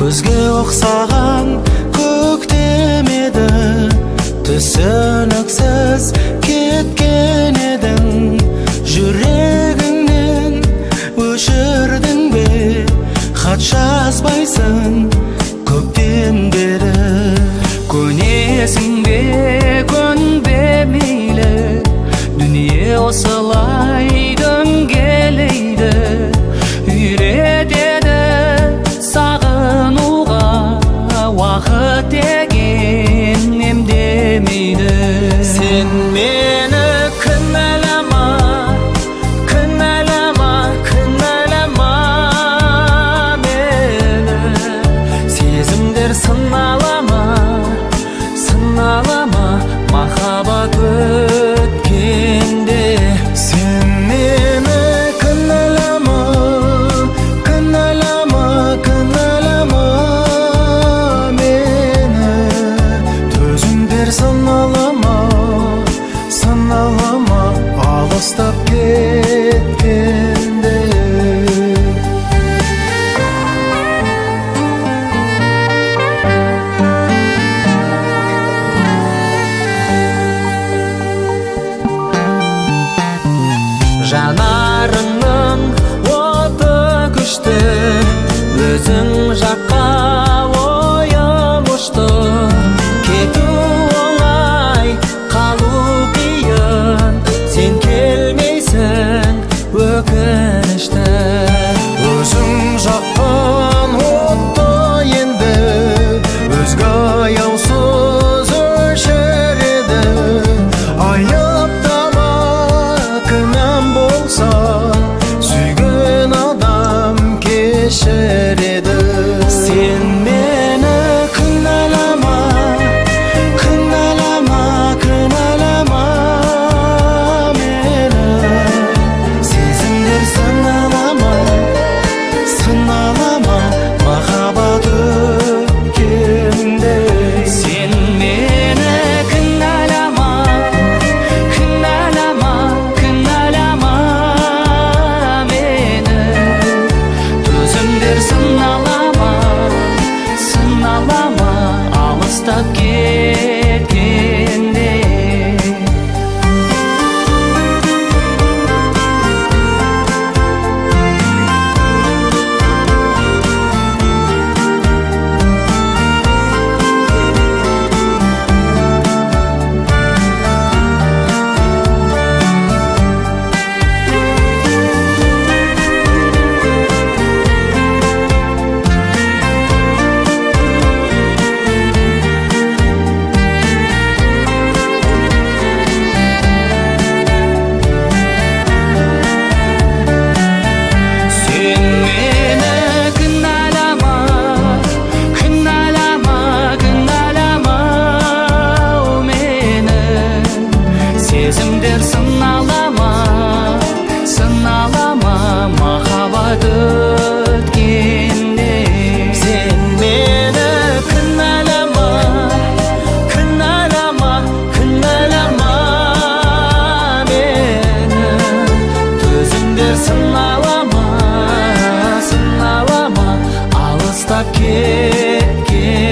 Көзге оқсаған көктем еді, түсініксіз кеткен едің. Жүрегіңнен өшірдің бе, хат жазбайсың көптен бері. Көнесің бе, көнбе мейлі, дүние осылай дөңгелейді. Үйретеді сағынуға, уақыт деген емдемейді. Сен мені кінәлама, кінәлама, кінәлама мені. Сезімдер сыналама, сыналама, махаббат өткенде. Сен мені кінәлама, кінәлама, кінәлама мені. Төзімдер сыналама, сыналама, алыстап кеткенде. Жанарыңның оты күшті, өзің жаққа ойым ұшты. Кету оңай, қалу қиын, сен келмейсің өкінішті. Өзің жаққан отты енді өзге аяусыз өшіреді. Айыптама, кінәм болса, сүйген адам кешіреді. Сен мені кінәлама, кінәлама, кінәлама мені. Сезімдер сыналама, сыналама, махаббат өткенде. Сен мені кінәлама, кінәлама, кінәлама мені. Төзімдер сыналама, сыналама, алыстап кеткенде. Сен мені кінәлама, кінәлама, кінәлама мені. Сезімдер сыналама, сыналама, махаббат өткенде. Сен мені кінәлама, кінәлама, кінәлама мені. Төзімдер сыналама, сыналама, алыстап кеткен.